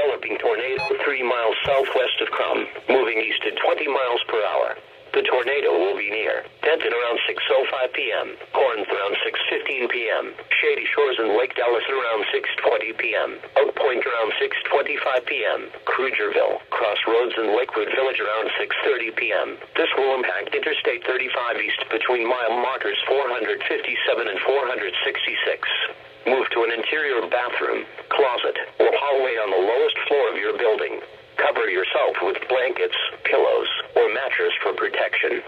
developing tornado 3 miles southwest of Crum, moving east at 20 miles per hour. The tornado will be near Denton around 6:05 p.m., Corinth around 6:15 p.m., Shady Shores and Lake Dallas around 6:20 p.m., Oak Point around 6:25 p.m., Krugerville, Crossroads and Lakewood Village around 6:30 p.m. This will impact Interstate 35 east between mile markers 457 and 466. Move to an interior bathroom, closet, or hallway on the lowest floor of your building. Cover yourself with blankets, pillows, or mattress for protection.